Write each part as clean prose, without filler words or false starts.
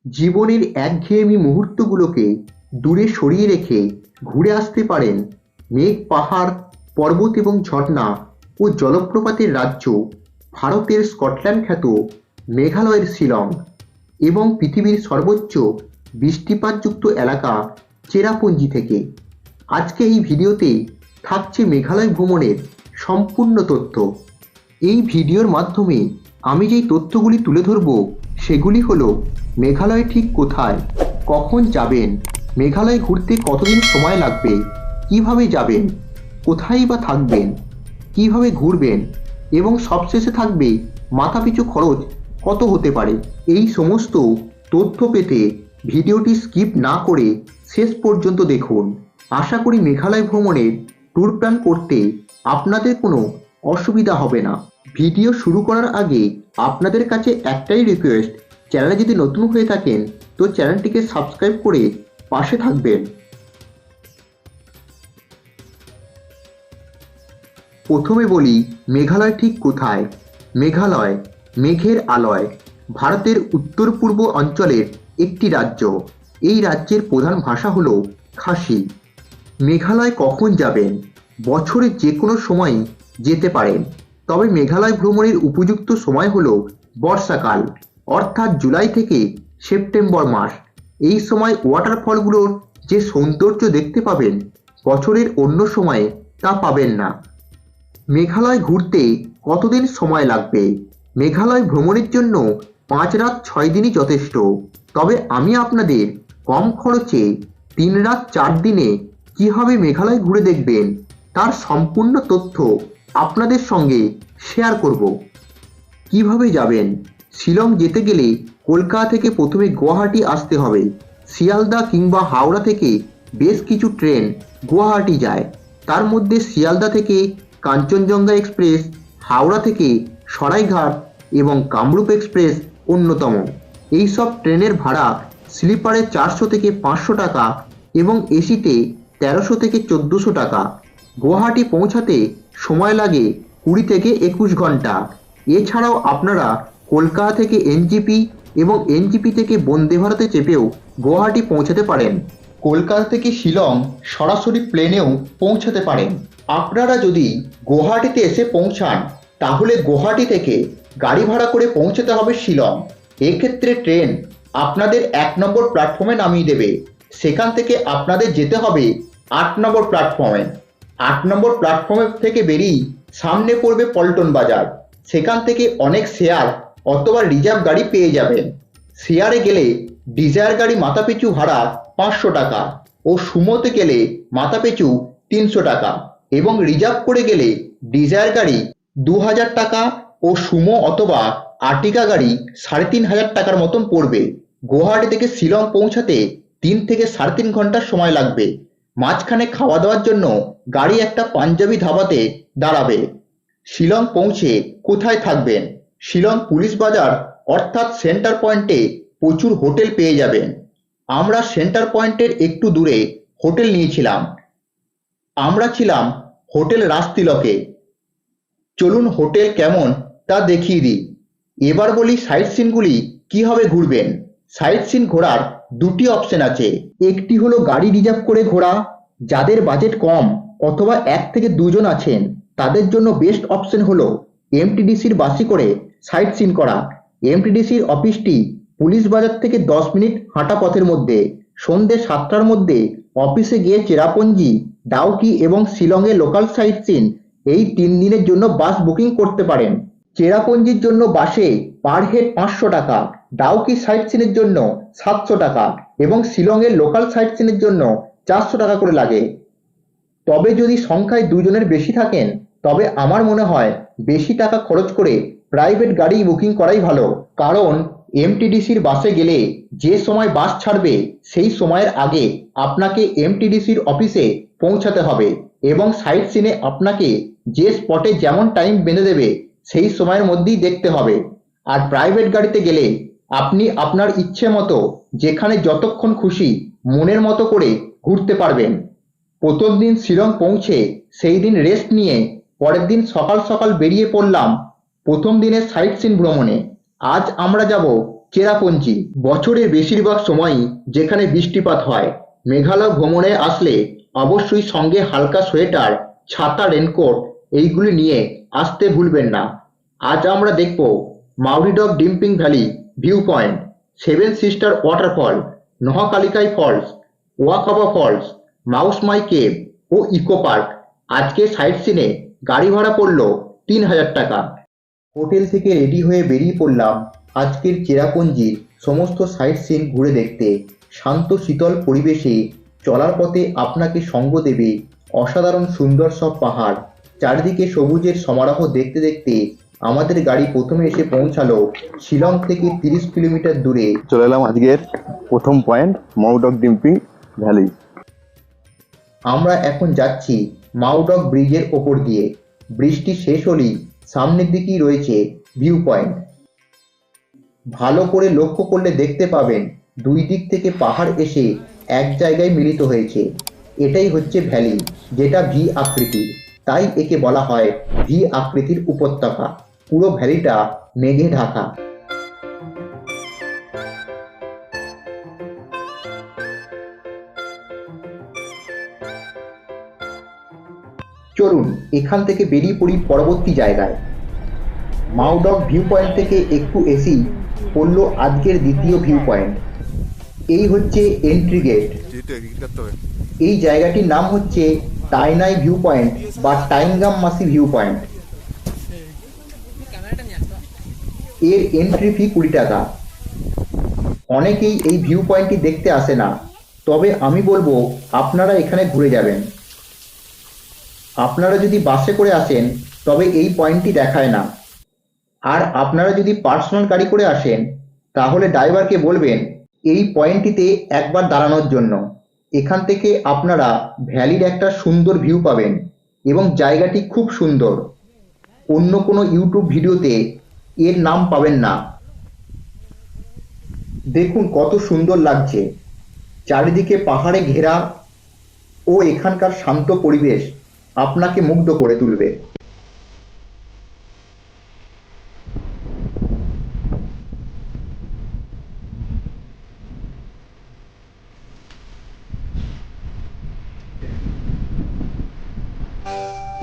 জীবনের একঘেয়েমি মুহূর্তগুলোকে দূরে সরিয়ে রেখে ঘুরে আসতে পারেন মেঘ, পাহাড়, পর্বত এবং ঝর্ণা ও জলপ্রপাতের রাজ্য ভারতের স্কটল্যান্ড খ্যাত মেঘালয়ের শিলং এবং পৃথিবীর সর্বোচ্চ বৃষ্টিপাতযুক্ত এলাকা চেরাপুঞ্জি থেকে। আজকে এই ভিডিওতে থাকছে মেঘালয় ভ্রমণের সম্পূর্ণ তথ্য। এই ভিডিওর মাধ্যমে আমি যেই তথ্যগুলি তুলে ধরব সেগুলি হলো মেঘালয় ঠিক কোথায়, কখন যাবেন, মেঘালয় ঘুরতে কতদিন সময় লাগবে, কিভাবে যাবেন, কোথায় বা থাকবেন, কিভাবে ঘুরবেন এবং সবশেষে থাকবে মাথাপিছু খরচ কত হতে পারে। এই সমস্ত তথ্য পেতে ভিডিওটি স্কিপ না করে শেষ পর্যন্ত দেখুন। আশা করি মেঘালয় ভ্রমণের ট্যুর প্ল্যান করতে আপনাদের কোনো অসুবিধা হবে না। ভিডিও শুরু করার আগে আপনাদের কাছে একটাই রিকোয়েস্ট, চ্যানেলে যদি নতুন হয়ে থাকেন তো চ্যানেলটিকে সাবস্ক্রাইব করে পাশে থাকবেন। প্রথমে বলি মেঘালয় ঠিক কোথায়। মেঘালয় মেঘের আলয়, ভারতের উত্তর পূর্ব অঞ্চলের একটি রাজ্য। এই রাজ্যের প্রধান ভাষা হলো খাসি। মেঘালয় কখন যাবেন? বছরের যে কোনো সময়ই যেতে পারেন, তবে মেঘালয় ভ্রমণের উপযুক্ত সময় হলো বর্ষাকাল, অর্থাৎ জুলাই থেকে সেপ্টেম্বর মাস। এই সময় ওয়াটারফলগুলোর যে সৌন্দর্য দেখতে পাবেন বছরের অন্য সময়ে তা পাবেন না। মেঘালয় ঘুরতে কতদিন সময় লাগবে? মেঘালয় ভ্রমণের জন্য 5 রাত 6 দিনই যথেষ্ট, তবে আমি আপনাদের কম খরচে 3 রাত 4 দিনে কিভাবে মেঘালয় ঘুরে দেখবেন তার সম্পূর্ণ তথ্য আপনাদের সঙ্গে শেয়ার করব। কিভাবে যাবেন? শিলং যেতে গেলে কলকাতা থেকে প্রথমে গুয়াহাটি আসতে হবে। শিয়ালদা কিংবা হাওড়া থেকে বেশ কিছু ট্রেন গুয়াহাটি যায়। তার মধ্যে শিয়ালদা থেকে কাঞ্চনজঙ্ঘা এক্সপ্রেস, হাওড়া থেকে সরাইঘাট এবং কামরূপ এক্সপ্রেস অন্যতম। এই সব ট্রেনের ভাড়া স্লিপারে 400 থেকে 500 টাকা এবং এসিতে 1300 থেকে 1400 টাকা। গুয়াহাটি পৌঁছাতে সময় লাগে 20 থেকে 21 ঘন্টা। এছাড়াও আপনারা কলকাতা থেকে এনজিপি এবং এনজিপি থেকে বন্দে ভারতে চেপেও গুয়াহাটি পৌঁছাতে পারেন। কলকাতা থেকে শিলং সরাসরি প্লেনেও পৌঁছাতে পারেন। আপনারা যদি গুয়াহাটিতে এসে পৌঁছান তাহলে গুয়াহাটি থেকে গাড়ি ভাড়া করে পৌঁছাতে হবে শিলং। এক্ষেত্রে ট্রেন আপনাদের 1 নম্বর প্ল্যাটফর্মে নামিয়ে দেবে। সেখান থেকে আপনাদের যেতে হবে 8 নম্বর প্ল্যাটফর্মে। 8 নম্বর প্ল্যাটফর্মে থেকে বেরিয়ে সামনে পড়বে পল্টন বাজার। সেখান থেকে অনেক শেয়ার অথবা রিজার্ভ গাড়ি পেয়ে যাবেন। শেয়ারে গেলে ডিজায়ার গাড়ি মাথাপিছু ভাড়া 500 টাকা ও সুমোতে গেলে মাথাপিছু 300 টাকা এবং রিজার্ভ করে গেলে ডিজায়ার গাড়ি 2000 টাকা ও সুমো অথবা আর্টিকা গাড়ি 3500 টাকার মতন পড়বে। গুয়াহাটি থেকে শিলং পৌঁছাতে 3 থেকে 3.5 ঘন্টা সময় লাগবে। মাঝখানে খাওয়া দাওয়ার জন্য গাড়ি একটা পাঞ্জাবি ধাবাতে দাঁড়াবে। শিলং পৌঁছে কোথায় থাকবেন? শিলং পুলিশ বাজার অর্থাৎ সেন্টার পয়েন্টে প্রচুর হোটেল পেয়ে যাবেন। আমরা সেন্টার পয়েন্টের একটু দূরে হোটেল নিয়েছিলাম। আমরা ছিলাম হোটেল রাজতিলকে। চলুন হোটেল কেমন তা দেখিয়ে দিই। এবার বলি সাইট সিনগুলি কিভাবে ঘুরবেন। সাইট সিন ঘোরার দুটি অপশন আছে। একটি হলো গাড়ি রিজার্ভ করে ঘোরা। যাদের বাজেট কম অথবা 1 থেকে 2 জন আছেন তাদের জন্য বেস্ট অপশন হলো এমটিডিসির বাসে করে সাইট সিন করা। এমটিডিসির অফিসটি পুলিশ বাজার থেকে 10 মিনিট হাঁটা পথের মধ্যে। সন্ধ্যে 7টার মধ্যে অফিসে গিয়ে চেরাপুঞ্জি, ডাউকি এবং শিলংয়ের লোকাল সাইট সিন এই 3 দিনের জন্য বাস বুকিং করতে পারেন। চেরাপুঞ্জির জন্য বাসে পার হেড 500 টাকা, ডাউকি সাইট সিনের জন্য 700 টাকা এবং শিলংয়ের লোকাল সাইট সিনের জন্য 400 টাকা করে লাগে। তবে যদি সংখ্যায় 2 জনের বেশি থাকেন তবে আমার মনে হয় বেশি টাকা খরচ করে প্রাইভেট গাড়ি বুকিং করাই ভালো। কারণ এমটিডিসির বাসে গেলে যে সময় বাস ছাড়বে সেই সময়ের আগে আপনাকে এমটিডিসির অফিসে পৌঁছাতে হবে এবং সাইট সিনে আপনাকে যে স্পটে যেমন টাইম বেঁধে দেবে সেই সময়ের মধ্যেই দেখতে হবে। আর প্রাইভেট গাড়িতে গেলে আপনি আপনার ইচ্ছে মতো যেখানে যতক্ষণ খুশি মনের মতো করে ঘুরতে পারবেন। প্রথম দিন শিলং পৌঁছে সেই দিন রেস্ট নিয়ে পরের দিন সকাল সকাল বেরিয়ে পড়লাম প্রথম দিনের সাইট সিন ভ্রমণে। আজ আমরা যাব চেরাপুঞ্জি বছরের বেশিরভাগ সময়ই যেখানে বৃষ্টিপাত হয়। মেঘালয় ভ্রমণে আসলে অবশ্যই সঙ্গে হালকা সোয়েটার, ছাতা, রেনকোট এইগুলি নিয়ে আসতে ভুলবেন না। আজ আমরা দেখব মাউরিডক Dympep valley view point, seven sister waterfall, Nohkalikai falls, Wakaba falls, Mawsmai cave ও ইকো পার্ক। আজকে সাইট সিনে গাড়ি ভাড়া পড়লো 3,000 টাকা। হোটেল থেকে রেডি হয়ে বেরিয়ে পড়লাম আজকের চেরাপুঞ্জির সমস্ত সাইট সিন ঘুরে দেখতে। শান্ত শীতল পরিবেশে চলার পথে আপনাকে সঙ্গ দেবে অসাধারণ সুন্দর সব পাহাড়। চারিদিকে সবুজের সমারোহ দেখতে দেখতে আমাদের গাড়ি প্রথমে এসে পৌঁছালো শিলং থেকে 30 কিলোমিটার দূরে। চলে এলাম আজকের প্রথম পয়েন্ট মাউডক ডিম্পিং ভ্যালি। আমরা এখন যাচ্ছি মাউডক ব্রিজের ওপর দিয়ে। ব্রিজটি শেষ হলেই সামনের দিকেই রয়েছে ভিউ পয়েন্ট। ভালো করে লক্ষ্য করলে দেখতে পাবেন দুই দিক থেকে পাহাড় এসে এক জায়গায় মিলিত হয়েছে। এটাই হচ্ছে ভ্যালি, যেটা ভি আকৃতির, তাই একে বলা হয় ভি আকৃতির উপত্যকা। পুরো ভ্যালিটা মেঘে ঢাকা। চলুন এখান থেকে বেরিয়ে পড়ি পরবর্তী জায়গায়। মাউডক ভিউ পয়েন্ট থেকে একটু এসেই পড়ল আজকের দ্বিতীয় ভিউ পয়েন্ট। এই হচ্ছে এন্ট্রি গেট। এই জায়গাটির নাম হচ্ছে টাইনাই ভিউ পয়েন্ট বা টাইনগাম মাসি ভিউ পয়েন্ট। এর এন্ট্রি ফি 20 টাকা। অনেকেই এই ভিউ পয়েন্টটি দেখতে আসে না, তবে আমি বলবো আপনারা এখানে ঘুরে যাবেন। আপনারা যদি বাসে করে আসেন তবে এই পয়েন্টটি দেখায় না, আর আপনারা যদি পার্সোনাল গাড়ি করে আসেন তাহলে ড্রাইভারকে বলবেন এই পয়েন্টটিতে একবার দাঁড়ানোর জন্য। এখান থেকে আপনারা ভ্যালির একটা সুন্দর ভিউ পাবেন এবং জায়গাটি খুব সুন্দর। অন্য কোনো ইউটিউব ভিডিওতে এর নাম পাবেন না। দেখুন কত সুন্দর লাগছে, চারিদিকে পাহাড়ে ঘেরা ও এখানকার শান্ত পরিবেশ আপনাকে মুগ্ধ করে তুলবে।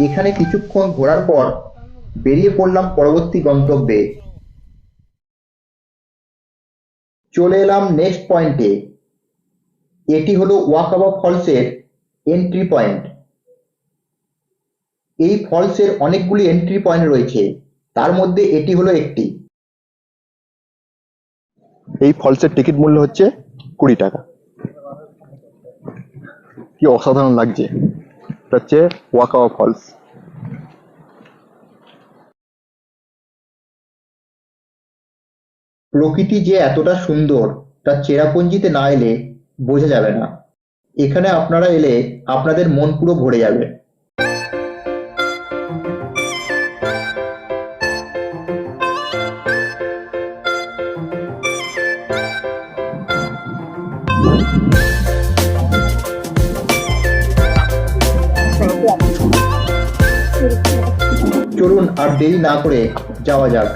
এখানে কিছুক্ষণ ঘোরার পর বেরিয়ে পড়লাম পরবর্তী গন্তব্যে। চলে এলাম নেক্সট পয়েন্টে। এটি হলো ওয়াকাবা ফলসের এন্ট্রি পয়েন্ট। এই ফলসের অনেকগুলি এন্ট্রি পয়েন্ট রয়েছে, তার মধ্যে এটি হলো একটি। এই ফলসের টিকিট মূল্য হচ্ছে 20 টাকা। কি অসাধারণ লাগছে! এটা হচ্ছে ওয়াকাবা ফলস। প্রকৃতি যে এতটা সুন্দর তা চেরাপুঞ্জিতে না এলে বোঝা যাবে না। এখানে আপনারা এলে আপনাদের মন পুরো ভরে যাবে। চলুন আর দেরি না করে যাওয়া যাক।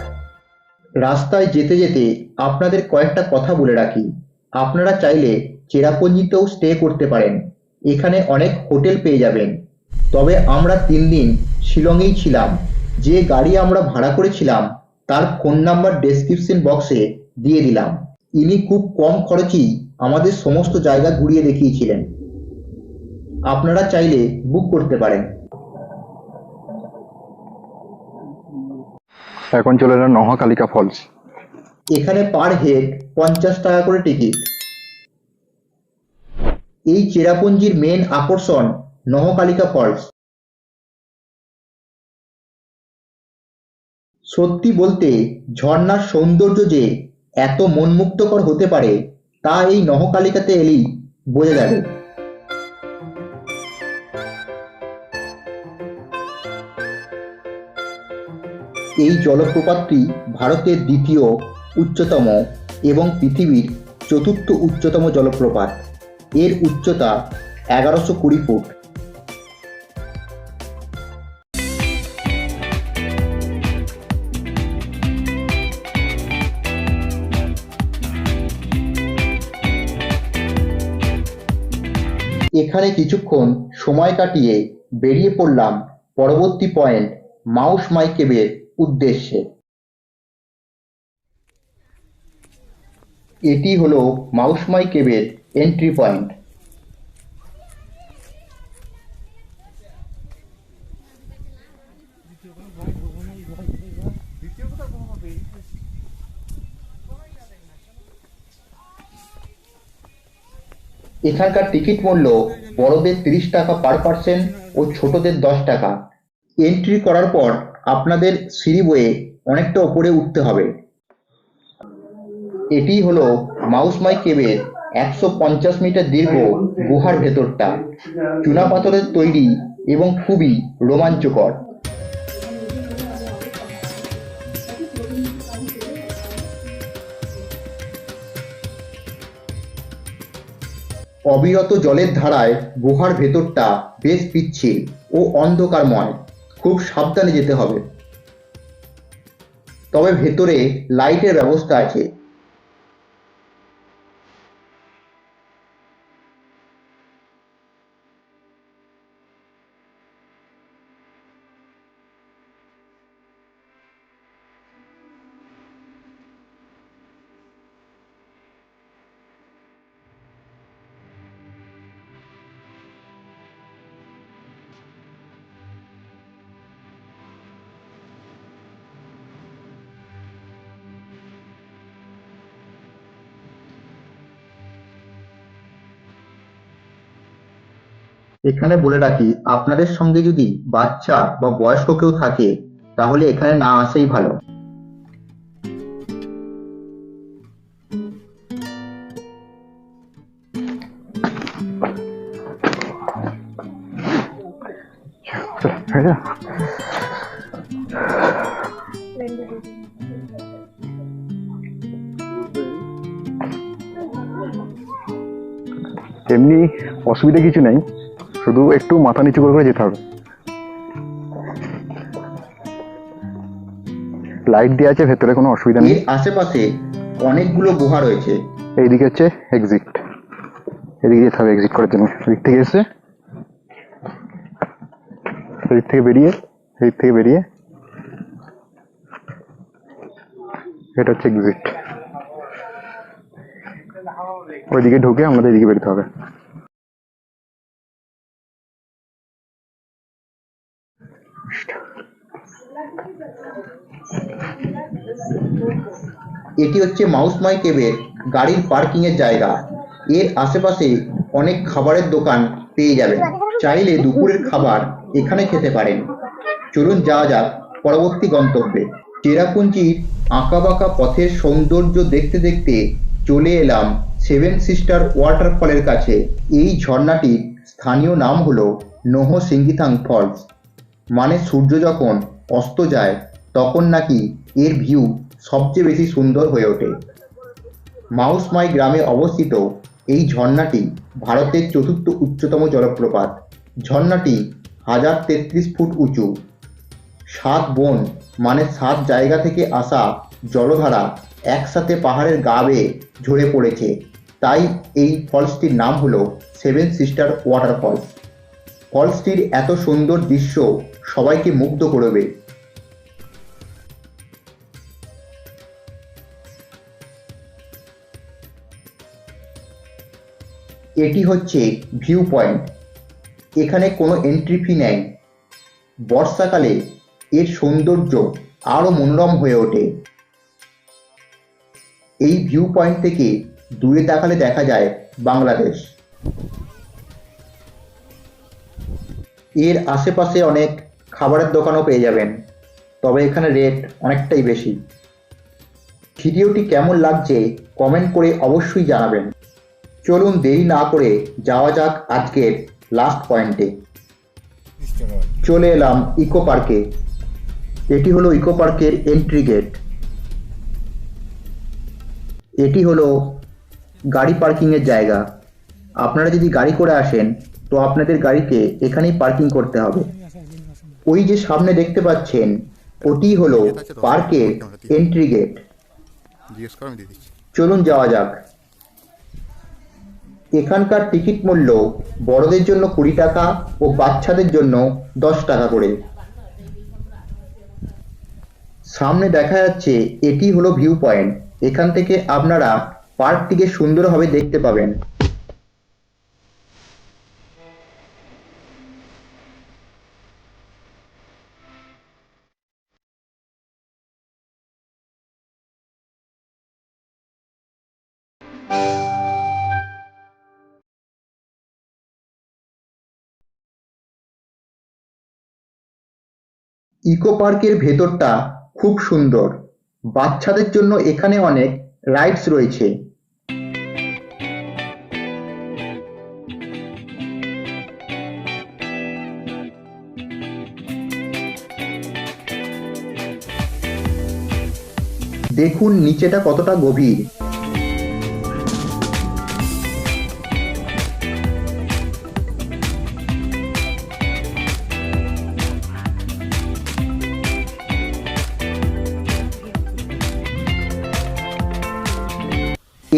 রাস্তায় যেতে যেতে আপনাদের কয়েকটা কথা বলে রাখি। আপনারা চাইলে চেরাপুঞ্জিতেও স্টে করতে পারেন। এখানে অনেক হোটেল পেয়ে যাবেন। তবে আমরা 3 দিন শিলংয়েই ছিলাম। যে গাড়ি আমরা ভাড়া করেছিলাম তার ফোন নাম্বার ডেসক্রিপশন বক্সে দিয়ে দিলাম। ইনি খুব কম খরচেই আমাদের সমস্ত জায়গা ঘুরিয়ে দেখিয়েছিলেন। আপনারা চাইলে বুক করতে পারেন। এখন চলে এলাম নহকালিকা ফলস। এখানে পার হেড 50 টাকা করে টিকিট। এই চেরাপুঞ্জির মেন আকর্ষণ নহকালিকা ফলস। সত্যি বলতে ঝর্ণার সৌন্দর্য যে এত মনমুগ্ধকর হতে পারে তা এই নহকালিকাতে এলেই বোঝা যাবে। এই জলপ্রপাতটি ভারতের দ্বিতীয় উচ্চতম এবং পৃথিবীর চতুর্থ উচ্চতম জলপ্রপাত। এর উচ্চতা 1120 ফুট। এখানে কিছুক্ষণ সময় কাটিয়ে বেরিয়ে পড়লাম পরবর্তী পয়েন্ট মাউস মাই কেভের উদ্দেশ্যে। এটি হলো মাউস মাই কেভের এন্ট্রি পয়েন্ট। এখানকার টিকিট মূল্য বড়দের 30 টাকা পার পার্সন ও ছোটদের 10 টাকা। এন্ট্রি করার পর আপনাদের সিঁড়ি বয়ে অনেকটা ওপরে উঠতে হবে। এটি হলো মাউস মাই কেভের 150 মিটার দীর্ঘ গুহার ভেতরটা, চুনাপাথরের তৈরি এবং খুবই রোমাঞ্চকর। অবিরত জলের ধারায় গুহার ভেতরটা বেশ পিচ্ছিল ও অন্ধকারময়, খুব সাবধানে যেতে হবে। তবে ভেতরে লাইটের ব্যবস্থা আছে। এখানে বলে রাখি, আপনাদের সঙ্গে যদি বাচ্চা বা বয়স্ক কেউ থাকে তাহলে এখানে না আসাই ভালো। এমনি অসুবিধা কিছু নেই, শুধু একটু মাথা নিচু করে করে যেতে হবে। লাইট দেওয়া আছে ভেতরে, কোনো অসুবিধা নেই। এর আশেপাশে অনেকগুলো গুহা রয়েছে। এইদিকে হচ্ছে এক্সিট, এদিকে যেতে হবে এক্সিট করার জন্য। এদিক থেকে এসে এদিক থেকে বেরিয়ে এটা হচ্ছে এক্সিট। ওইদিকে ঢুকে আমাদের এদিকে বেরোতে হবে। এটি হচ্ছে মাউস মাই কেভের গাড়ির পার্কিং এর জায়গা। এর আশেপাশে অনেক খাবারের দোকান পেয়ে যাবেন, চাইলে দুপুরের খাবার এখানে খেতে পারেন। চলুন যাওয়া যাক পরবর্তী গন্তব্যে। চেরাপুঞ্জির আঁকাবাঁকা পথের সৌন্দর্য দেখতে দেখতে চলে এলাম সেভেন সিস্টার ওয়াটারফলের কাছে। এই ঝর্ণাটির স্থানীয় নাম হলো নোহ সিঙ্গিথাং ফলস, মানে সূর্য যখন অস্ত যায় তখন নাকি এর ভিউ সবচেয়ে বেশি সুন্দর হয়ে ওঠে। মাউস মাই গ্রামে অবস্থিত এই ঝর্ণাটি ভারতের চতুর্থ উচ্চতম জলপ্রপাত। ঝর্ণাটি 1033 ফুট উঁচু। 7 বন মানে 7 জায়গা থেকে আসা জলধারা একসাথে পাহাড়ের গা বেয়ে ঝরে পড়েছে, তাই এই ফলসটির নাম হলো সেভেন সিস্টার ওয়াটারফলস। ফলসটির এত সুন্দর দৃশ্য সবাইকে মুগ্ধ করবে। এটি হচ্ছে ভিউ পয়েন্ট। এখানে কোনো এন্ট্রি ফি নেই। বর্ষাকালে এর সৌন্দর্য আরো মনোরম হয়ে ওঠে। এই ভিউ পয়েন্ট থেকে দূরে তাকালে দেখা যায় বাংলাদেশ। এর আশেপাশে অনেক খাবারের দোকানও পেয়ে যাবেন, তবে এখানে রেট অনেকটাই বেশি। ভিডিওটি কেমন লাগছে কমেন্ট করে অবশ্যই জানাবেন। চলুন দেরি না করে যাওয়া যাক আজকের লাস্ট পয়েন্টে। চলে এলাম ইকো পার্কে। এটি হলো ইকো পার্কের এন্ট্রি গেট। এটি হলো গাড়ি পার্কিংয়ের জায়গা। আপনারা যদি গাড়ি করে আসেন তো আপনাদের গাড়িকে এখানেই পার্কিং করতে হবে। ওই যে সামনে দেখতে পাচ্ছেন ওটি হলো পার্কের এন্ট্রি গেট। চলুন যাওয়া যাক। এখানকার টিকিট মূল্য বড়দের জন্য 20 টাকা ও বাচ্চাদের জন্য 10 টাকা করে। সামনে দেখা যাচ্ছে এটি হলো ভিউ পয়েন্ট। এখান থেকে আপনারা পার্কটিকে সুন্দরভাবে দেখতে পাবেন। ইকো পার্কের ভেতরটা খুব সুন্দর। বাচ্চাদের জন্য এখানে অনেক রাইডস রয়েছে। দেখুন নিচেটা কতটা গভীর।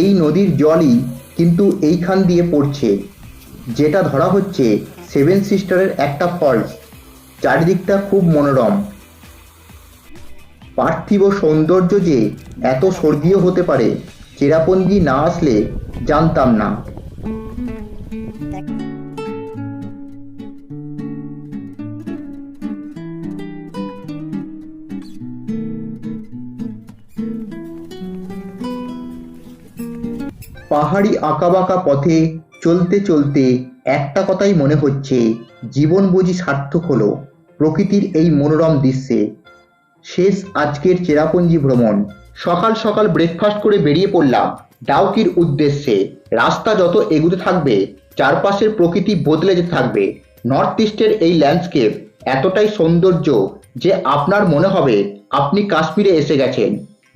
এই নদীর জলই কিন্তু এইখান দিয়ে পড়ছে, যেটা ধরা হচ্ছে সেভেন সিস্টারের একটা ফলস। চারিদিকটা খুব মনোরম। পার্থিব সৌন্দর্য যে এত স্বর্গীয় হতে পারে চেরাপুঞ্জি না আসলে জানতাম না। পাহাড়ি আঁকাবাঁকা পথে চলতে চলতে একটা কথাই মনে হচ্ছে, জীবন বুঝি সার্থক হলো প্রকৃতির এই মনোরম দৃশ্যে। শেষ আজকের চেরাপুঞ্জি ভ্রমণ। সকাল সকাল ব্রেকফাস্ট করে বেরিয়ে পড়লাম ডাউকির উদ্দেশ্যে। রাস্তা যত এগুতে থাকবে চারপাশের প্রকৃতি বদলে যেতে থাকবে। নর্থ ইস্টের এই ল্যান্ডস্কেপ এতটাই সৌন্দর্য যে আপনার মনে হবে আপনি কাশ্মীরে এসে গেছেন।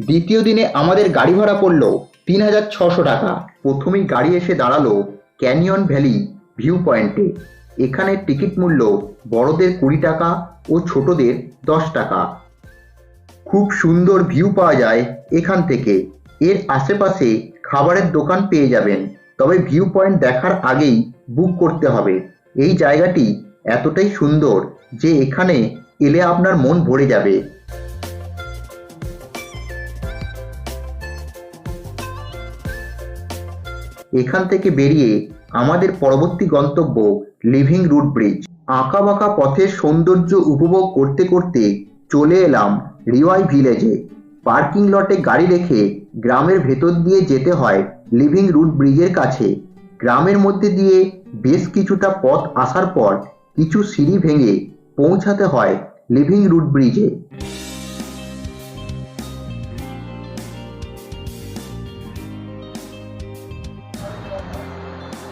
দ্বিতীয় দিনে আমাদের গাড়ি ভাড়া পড়ল 3600 টাকা। প্রথমেই গাড়ি এসে দাঁড়ালো ক্যানিয়ন ভ্যালি ভিউ পয়েন্টে। এখানে টিকিট মূল্য বড়দের 20 টাকা ও ছোটদের 10 টাকা। খুব সুন্দর ভিউ পাওয়া যায় এখান থেকে। এর আশেপাশে খাবারের দোকান পেয়ে যাবেন, তবে ভিউ পয়েন্ট দেখার আগেই বুক করতে হবে। এই জায়গাটি এতটাই সুন্দর যে এখানে এলে আপনার মন ভরে যাবে। এখান থেকে বেরিয়ে আমাদের পরবর্তী গন্তব্য লিভিং রুট ব্রিজ। আঁকাবাঁকা পথের সৌন্দর্য উপভোগ করতে করতে চলে এলাম রিওয়াই ভিলেজে। পার্কিং লটে গাড়ি রেখে গ্রামের ভেতর দিয়ে যেতে হয় লিভিং রুট ব্রিজের কাছে। গ্রামের মধ্যে দিয়ে বেশ কিছুটা পথ আসার পর কিছু সিঁড়ি ভেঙে পৌঁছাতে হয় লিভিং রুট ব্রিজে।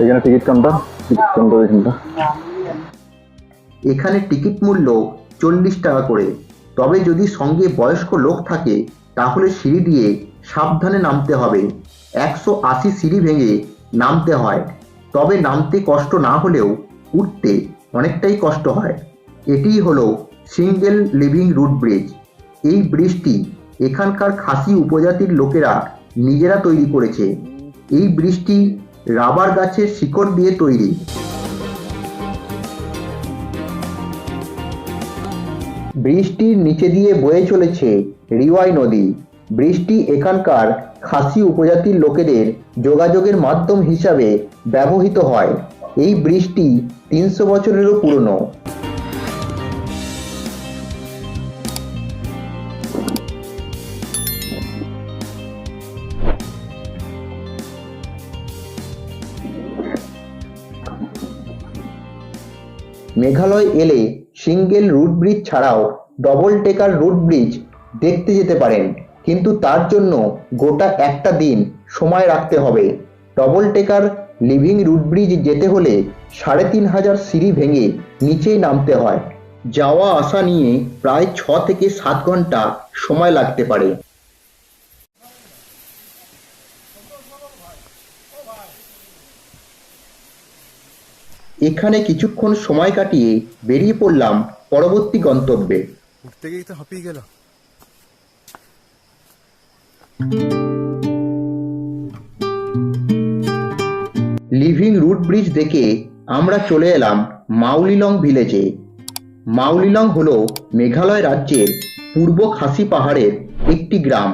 এখানে টিকিট কাউন্টার এখানটা। এখানে টিকিট মূল্য 40 টাকা করে। তবে যদি সঙ্গে বয়স্ক লোক থাকে তাহলে সিঁড়ি দিয়ে সাবধানে নামতে হবে। 180 সিঁড়ি ভেঙে নামতে হয়। তবে নামতে কষ্ট না হলেও উঠতে অনেকটাই কষ্ট হয়। এটিই হলো সিঙ্গেল লিভিং রুট ব্রিজ। এই ব্রিজটি এখানকার খাসি উপজাতির লোকেরা নিজেরা তৈরি করেছে। এই ব্রিজটি রাবার গাছের শিকড় দিয়ে তৈরি। ব্রিজটির নিচে দিয়ে বয়ে চলেছে রিওয়াই নদী। ব্রিজটি এখানকার খাসি উপজাতির লোকেদের যোগাযোগের মাধ্যম হিসাবে ব্যবহৃত হয়। এই ব্রিজটি 300 বছরেরও পুরনো। মেঘালয় এলে সিঙ্গেল রুট ব্রিজ ছাড়াও ডবল টেকার রুট ব্রিজ দেখতে যেতে পারেন, কিন্তু তার জন্য গোটা একটা দিন সময় রাখতে হবে। ডবল টেকার লিভিং রুট ব্রিজ যেতে হলে 3500 সিঁড়ি ভেঙে নিচেই নামতে হয়। যাওয়া আসা নিয়ে প্রায় 6 থেকে 7 ঘন্টা সময় লাগতে পারে। এখানে কিছুক্ষণ সময় কাটিয়ে বেরিয়ে পড়লাম পরবর্তী গন্তব্যে। উঠতে গিয়ে তো হাঁপিয়ে গেল। লিভিং রুট ব্রিজ দেখে আমরা চলে এলাম মাউলিলং ভিলেজে। মাউলিলং হলো মেঘালয় রাজ্যের পূর্ব খাসি পাহাড়ের একটি গ্রাম।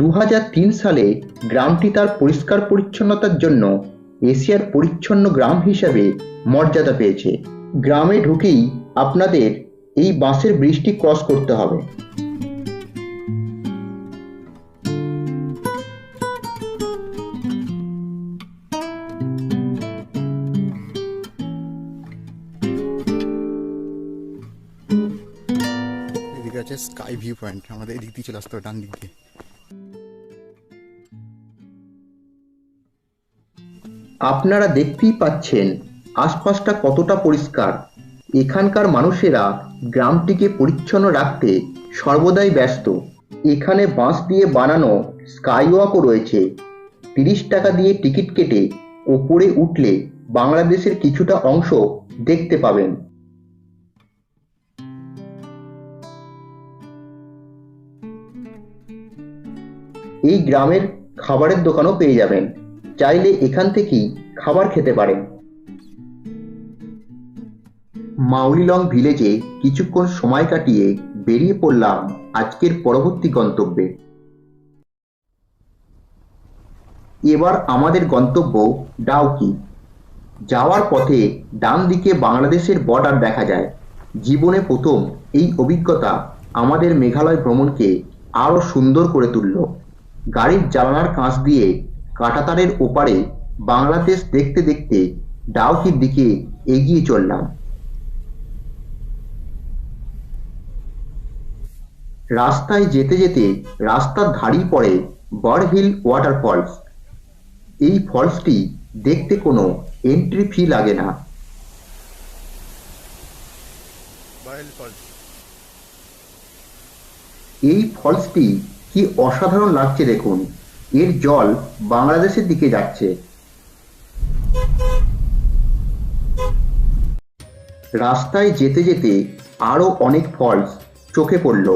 2003 সালে গ্রামটি তার পরিষ্কার পরিচ্ছন্নতার জন্য এশিয়ার পরিচ্ছন্ন গ্রাম হিসেবে মর্যাদা পেয়েছে। গ্রামে ঢুকেই আপনাদের এই বাঁশের ব্রিজটি ক্রস করতে হবে। এদিকে আছে স্কাই ভিউ পয়েন্ট, আমাদের এদিক দিয়ে চলে আসতে হবে ডান দিক দিয়ে। আপনারা দেখতেই পাচ্ছেন আশপাশটা কতটা পরিষ্কার। এখানকার মানুষেরা গ্রামটিকে পরিচ্ছন্ন রাখতে সর্বদাই ব্যস্ত। এখানে বাঁশ দিয়ে বানানো স্কাইওয়াকও রয়েছে। 30 টাকা দিয়ে টিকিট কেটে ওপরে উঠলে বাংলাদেশের কিছুটা অংশ দেখতে পাবেন। এই গ্রামের খাবারের দোকানও পেয়ে যাবেন, চাইলে এখান থেকেই খাবার খেতে পারেন। মাউলিলং ভিলেজে কিছুক্ষণ সময় কাটিয়ে বেরিয়ে পড়লাম আজকের পরবর্তী গন্তব্যে। এবার আমাদের গন্তব্য ডাউকি। যাওয়ার পথে ডান দিকে বাংলাদেশের বর্ডার দেখা যায়। জীবনে প্রথম এই অভিজ্ঞতা আমাদের মেঘালয় ভ্রমণকে আরও সুন্দর করে তুলল। গাড়ির জানালার কাঁচ দিয়ে কাঁটাতারের ওপারে বাংলাদেশ দেখতে দেখতে ডাউকির দিকে এগিয়ে চললাম। রাস্তায় যেতে যেতে রাস্তার ধারেই পড়ে বার্ড হিল ওয়াটারফলস। এই ফলসটি দেখতে কোনো এন্ট্রি ফি লাগে না। এই ফলসটি কি অসাধারণ লাগছে দেখুন। এর জল বাংলাদেশের দিকে যাচ্ছে। রাস্তায় যেতে যেতে আরো অনেক ফলস চোখে পড়ল।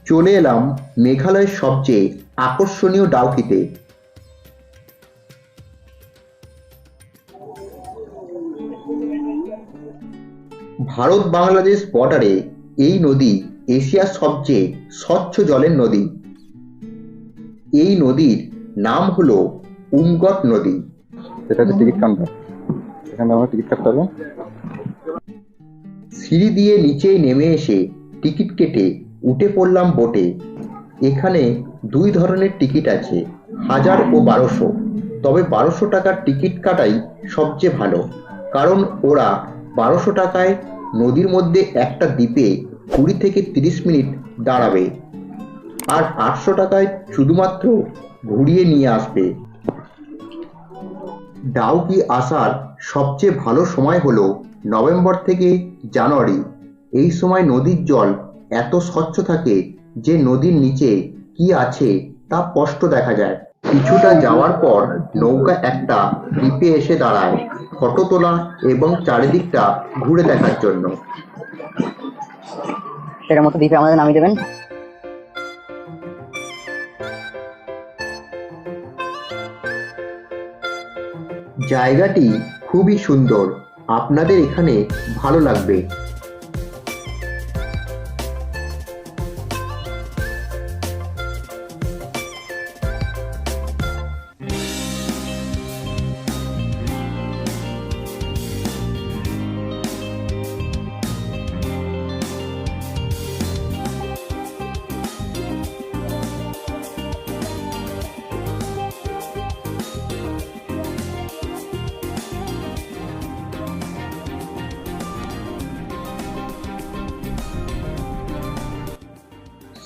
চলে এলাম মেঘালয়ের সবচেয়ে আকর্ষণীয় ডাউকিতে। ভারত বাংলাদেশ বর্ডারে এই নদী এশিয়ার সবচেয়ে স্বচ্ছ জলের নদী। এই নদীর নাম হলো উমগট নদী। এটা হচ্ছে টিকিট কাউন্টার, এখানে আমরা টিকিট কাটতে হবে। সিঁড়ি দিয়ে নিচেই নেমে এসে টিকিট কেটে উঠে পড়লাম বোটে। এখানে দুই ধরনের টিকিট আছে, 1000 ও 1200। তবে 1200 টাকার টিকিট কাটাই সবচেয়ে ভালো, কারণ ওরা 1200 টাকায় নদীর মধ্যে একটা দ্বীপে 20 থেকে 30 মিনিট দাঁড়াবে, আর 800 টাকায় শুধুমাত্র ঘুরিয়ে নিয়ে আসবে। ডাউকি আসার সবচেয়ে ভালো সময় হলো নভেম্বর থেকে জানুয়ারি। এই সময় নদীর জল এত স্বচ্ছ থাকে যে নদীর নিচে কি আছে তা স্পষ্ট দেখা যায়। কিছুটা যাওয়ার পর নৌকা একটা দ্বীপে এসে দাঁড়ায় ফটো তোলা এবং চারিদিকটা ঘুরে দেখার জন্য। এটার মতো দ্বীপে আমাদের নামিয়ে দেবেন। জায়গাটি খুবই সুন্দর, আপনাদের এখানে ভালো লাগবে।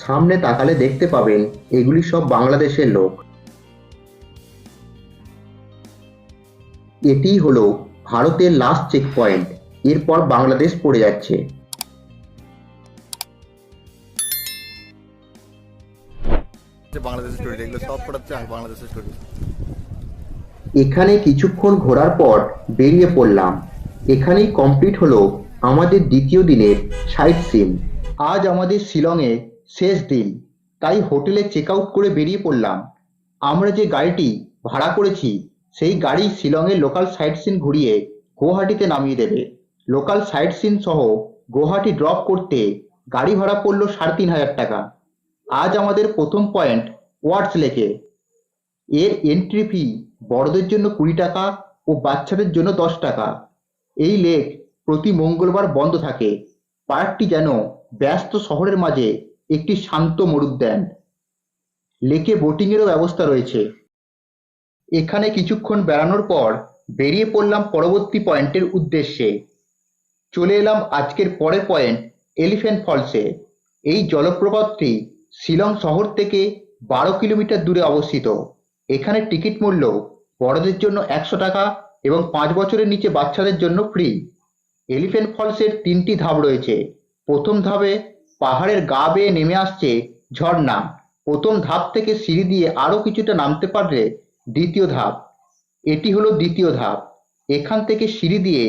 সামনে তাকালে দেখতে পাবেন এগুলি সব বাংলাদেশের লোক। এটিই হলো ভারতের লাস্ট চেক পয়েন্ট, এরপর বাংলাদেশ পড়ে যাচ্ছে। বাংলাদেশের স্টোরি, এগুলো সব পড়াচ্ছে বাংলাদেশের স্টোরি। এখানে কিছুক্ষণ ঘোরার পর বেরিয়ে পড়লাম। এখানেই কমপ্লিট হলো আমাদের দ্বিতীয় দিনের সাইট সিন। আজ আমাদের শিলংয়ে শেষ দিন। তাই হোটেলে চেক আউট করে বেরিয়ে পড়লাম। আমরা যে গাড়িটি ভাড়া করেছি সেই গাড়ি শিলংয়ের লোকাল সাইট সিন ঘুরিয়ে গুয়াহাটিতে নামিয়ে দেবে। লোকাল সাইট সিন সহ গুয়াহাটি ড্রপ করতে গাড়ি ভাড়া পড়ল ৩,৫০০ টাকা। আজ আমাদের প্রথম পয়েন্ট ওয়াটস লেকে। এর এন্ট্রি ফি বড়দের জন্য ২০ টাকা ও বাচ্চাদের জন্য ১০ টাকা। এই লেক প্রতি মঙ্গলবার বন্ধ থাকে। পার্কটি যেন ব্যস্ত শহরের মাঝে একটি শান্ত মরুদ্যান। লেকে বোটিংয়েরও ব্যবস্থা রয়েছে। এখানে কিছুক্ষণ বেড়ানোর পর বেরিয়ে পড়লাম পরবর্তী পয়েন্টের উদ্দেশ্যে। চলে এলাম আজকের পরের পয়েন্ট এলিফ্যান্ট ফলসে। এই জলপ্রপাতটি শিলং শহর থেকে ১২ কিলোমিটার দূরে অবস্থিত। এখানে টিকিট মূল্য বড়দের জন্য ১০০ টাকা এবং ৫ বছরের নিচে বাচ্চাদের জন্য ফ্রি। এলিফ্যান্ট ফলসের ৩টি ধাপ রয়েছে। প্রথম ধাপে পাহাড়ের গা বেয়ে নেমে আসছে ঝর্ণা। প্রথম ধাপ থেকে সিঁড়ি দিয়ে আরও কিছুটা নামতে পারলে দ্বিতীয় ধাপ। এটি হলো দ্বিতীয় ধাপ। এখান থেকে সিঁড়ি দিয়ে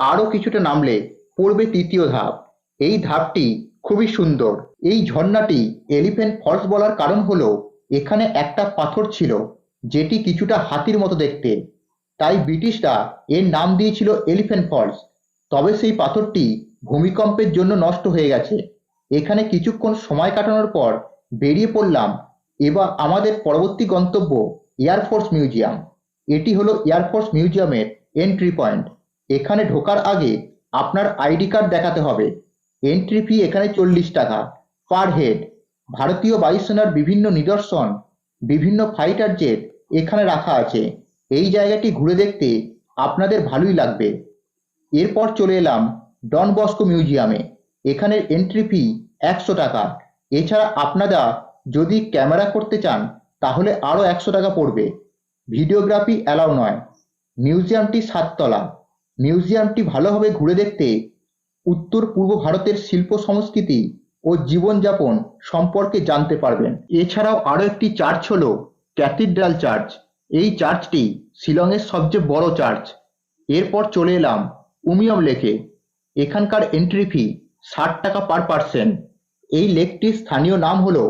আরও কিছুটা নামলে পড়বে তৃতীয় ধাপ। এই ধাপটি খুবই সুন্দর। এই ঝর্ণাটি এলিফ্যান্ট ফলস বলার কারণ হলো এখানে একটা পাথর ছিল যেটি কিছুটা হাতির মতো দেখতে, তাই ব্রিটিশরা এর নাম দিয়েছিল এলিফ্যান্ট ফলস। তবে সেই পাথরটি ভূমিকম্পের জন্য নষ্ট হয়ে গেছে। এখানে কিছুক্ষণ সময় কাটানোর পর বেরিয়ে পড়লাম এবার আমাদের পরবর্তী গন্তব্য এয়ারফোর্স মিউজিয়াম। এটি হলো এয়ারফোর্স মিউজিয়ামের এন্ট্রি পয়েন্ট। এখানে ঢোকার আগে আপনার আইডি কার্ড দেখাতে হবে। এন্ট্রি ফি এখানে ৪০ টাকা পার হেড। ভারতীয় বায়ুসেনার বিভিন্ন নিদর্শন, বিভিন্ন ফাইটার জেট এখানে রাখা আছে। এই জায়গাটি ঘুরে দেখতে আপনাদের ভালোই লাগবে। এরপর চলে এলাম ডন বস্কো মিউজিয়ামে। এখানের এন্ট্রি ফি ১০০ টাকা। এছাড়া আপনারা যদি ক্যামেরা করতে চান তাহলে আরও ১০০ টাকা পড়বে। ভিডিওগ্রাফি অ্যালাউ নয়। মিউজিয়ামটি ৭ তলা। মিউজিয়ামটি ভালোভাবে ঘুরে দেখতে উত্তর পূর্ব ভারতের শিল্প সংস্কৃতি ও জীবনযাপন সম্পর্কে জানতে পারবেন। এছাড়াও আরও একটি চার্চ হলো ক্যাথিড্রাল চার্চ। এই চার্চটি শিলংয়ের সবচেয়ে বড় চার্চ। এরপর চলে এলাম উমিয়ম লেকে। এখানকার এন্ট্রি ফি ৬০ টাকা পার পার্সন। এই লেকটির স্থানীয় নাম হলো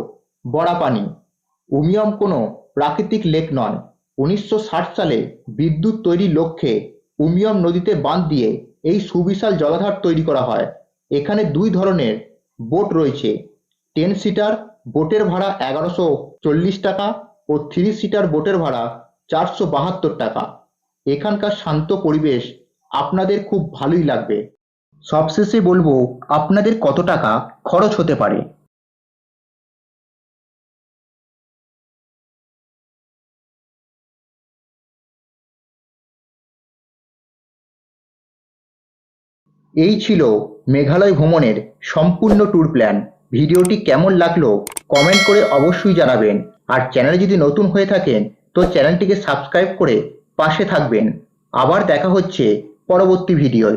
বড়াপানি। উমিয়ম কোনো প্রাকৃতিক লেক নয়। ১৯৬০ সালে বিদ্যুৎ তৈরির লক্ষ্যে উমিয়ম নদীতে বাঁধ দিয়ে এই সুবিশাল জলাধার তৈরি করা হয়। এখানে ২ ধরনের বোট রয়েছে। 10 সিটার বোটের ভাড়া ১১৪০ টাকা ও 3 সিটার বোটের ভাড়া ৪৭২ টাকা। এখানকার শান্ত পরিবেশ আপনাদের খুব ভালোই লাগবে। সবশেষে বলবো আপনাদের কত টাকা খরচ হতে পারে। এই ছিল মেঘালয় ভ্রমণের সম্পূর্ণ ট্যুর প্ল্যান। ভিডিওটি কেমন লাগলো কমেন্ট করে অবশ্যই জানাবেন। আর চ্যানেলে যদি নতুন হয়ে থাকেন তো চ্যানেলটিকে সাবস্ক্রাইব করে পাশে থাকবেন। আবার দেখা হচ্ছে পরবর্তী ভিডিওয়।